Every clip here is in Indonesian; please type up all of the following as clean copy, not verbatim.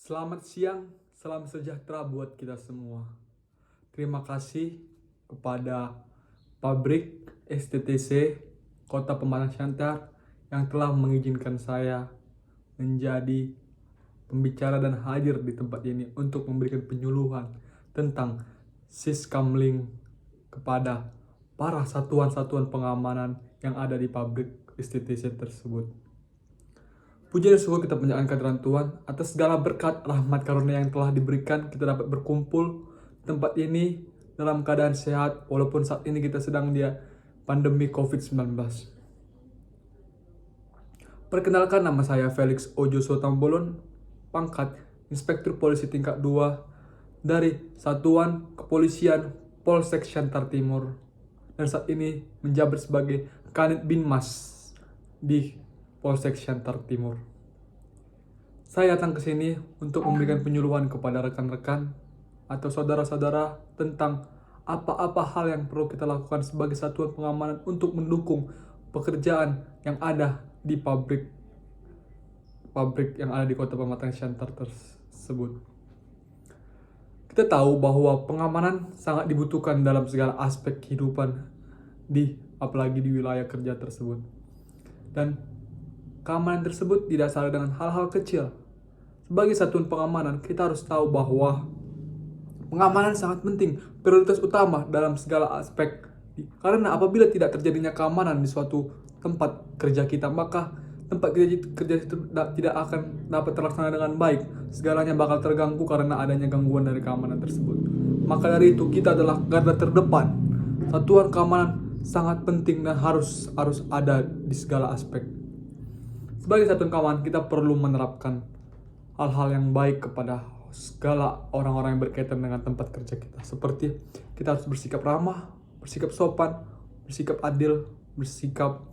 Selamat siang, salam sejahtera buat kita semua. Terima kasih kepada pabrik STTC Kota Pematang Siantar yang telah mengizinkan saya menjadi pembicara dan hadir di tempat ini untuk memberikan penyuluhan tentang Siskamling kepada para satuan-satuan pengamanan yang ada di pabrik STTC tersebut. Puji dan syukur kita panjatkan kehadiran Tuhan atas segala berkat rahmat karunia yang telah diberikan. Kita dapat berkumpul di tempat ini dalam keadaan sehat walaupun saat ini kita sedang di pandemi COVID-19. Perkenalkan, nama saya Felix Ojoso Tambolon, pangkat Inspektur Polisi tingkat 2 dari Satuan Kepolisian Polsek Siantar Timur, dan saat ini menjabat sebagai Kanit Binmas di Polsek Siantar Timur. Saya datang ke sini untuk memberikan penyuluhan kepada rekan-rekan atau saudara-saudara tentang apa-apa hal yang perlu kita lakukan sebagai satuan pengamanan untuk mendukung pekerjaan yang ada di pabrik yang ada di Kota Pematang Siantar tersebut. Kita tahu bahwa pengamanan sangat dibutuhkan dalam segala aspek kehidupan apalagi di wilayah kerja tersebut. Dan keamanan tersebut didasari dengan hal-hal kecil. Sebagai satuan pengamanan, kita harus tahu bahwa pengamanan sangat penting, prioritas utama dalam segala aspek. Karena apabila tidak terjadinya keamanan di suatu tempat kerja kita, maka tempat kerja itu tidak akan dapat terlaksana dengan baik. Segalanya bakal terganggu karena adanya gangguan dari keamanan tersebut. Maka dari itu, kita adalah garda terdepan. Satuan keamanan sangat penting dan harus ada di segala aspek. Sebagai satuan keamanan, kita perlu menerapkan hal-hal yang baik kepada segala orang-orang yang berkaitan dengan tempat kerja kita. Seperti kita harus bersikap ramah, bersikap sopan, bersikap adil, bersikap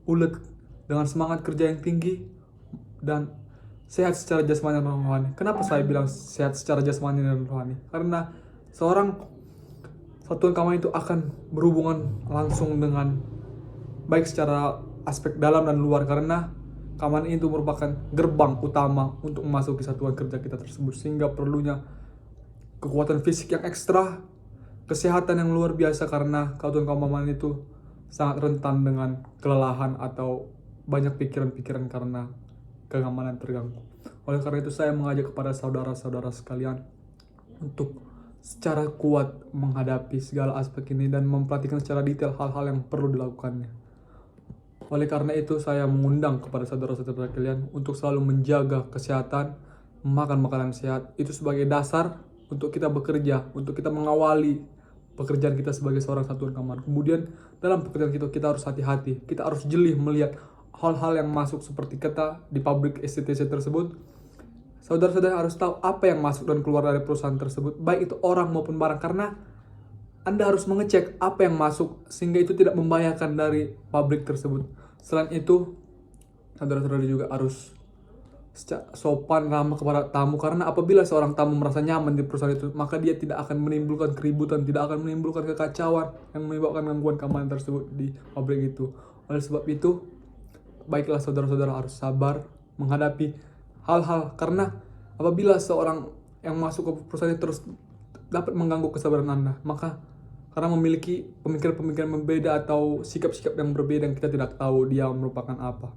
ulet, dengan semangat kerja yang tinggi, dan sehat secara jasmani dan rohani. Kenapa saya bilang sehat secara jasmani dan rohani? Karena seorang satuan keamanan itu akan berhubungan langsung dengan baik secara aspek dalam dan luar, karena keamanan itu merupakan gerbang utama untuk memasuki satuan kerja kita tersebut, sehingga perlunya kekuatan fisik yang ekstra, kesehatan yang luar biasa, karena satuan keamanan itu sangat rentan dengan kelelahan atau banyak pikiran-pikiran karena keamanan terganggu. Oleh karena itu, saya mengajak kepada saudara-saudara sekalian untuk secara kuat menghadapi segala aspek ini dan memperhatikan secara detail hal-hal yang perlu dilakukannya. Oleh karena itu, saya mengundang kepada saudara-saudara kalian untuk selalu menjaga kesehatan, makan makanan sehat. Itu sebagai dasar untuk kita bekerja, untuk kita mengawali pekerjaan kita sebagai seorang satuan keamanan. Kemudian dalam pekerjaan kita harus hati-hati. Kita harus jeli melihat hal-hal yang masuk seperti kita di pabrik STTC tersebut. Saudara-saudara harus tahu apa yang masuk dan keluar dari perusahaan tersebut, baik itu orang maupun barang, karena Anda harus mengecek apa yang masuk sehingga itu tidak membahayakan dari pabrik tersebut. Selain itu, saudara-saudara juga harus sopan ramah kepada tamu, karena apabila seorang tamu merasa nyaman di perusahaan itu, maka dia tidak akan menimbulkan keributan, tidak akan menimbulkan kekacauan yang menyebabkan gangguan keamanan tersebut di pabrik itu. Oleh sebab itu, baiklah saudara-saudara harus sabar menghadapi hal-hal, karena apabila seorang yang masuk ke perusahaan itu terus dapat mengganggu kesabaran Anda, maka karena memiliki pemikiran-pemikiran berbeda atau sikap-sikap yang berbeda yang kita tidak tahu dia merupakan apa.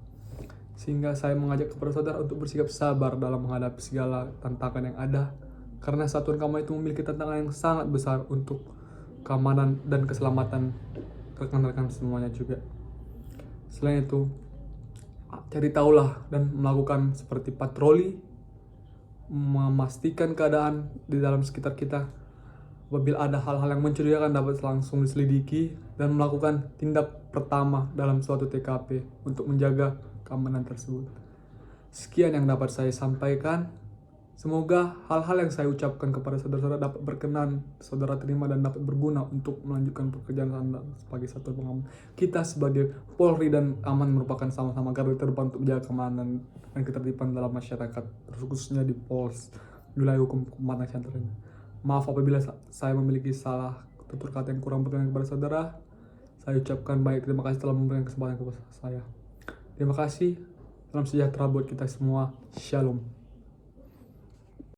Sehingga saya mengajak kepada saudara untuk bersikap sabar dalam menghadapi segala tantangan yang ada, karena satuan keamanan itu memiliki tantangan yang sangat besar untuk keamanan dan keselamatan rekan-rekan semuanya juga. Selain itu, cari tahulah dan melakukan seperti patroli, memastikan keadaan di dalam sekitar kita. Apabila ada hal-hal yang mencurigakan dapat langsung diselidiki dan melakukan tindak pertama dalam suatu TKP untuk menjaga keamanan tersebut. Sekian yang dapat saya sampaikan. Semoga hal-hal yang saya ucapkan kepada saudara-saudara dapat berkenan, saudara terima dan dapat berguna untuk melanjutkan pekerjaan Anda sebagai satuan pengamanan. Kita sebagai Polri dan Aman merupakan sama-sama garda terdepan untuk menjaga keamanan dan ketertiban dalam masyarakat, khususnya di Polres wilayah hukum Pematang Siantar ini. Maaf apabila saya memiliki salah tutur kata yang kurang berkenan kepada saudara. Saya ucapkan baik, terima kasih telah memberikan kesempatan kepada saya. Terima kasih, salam sejahtera buat kita semua. Shalom.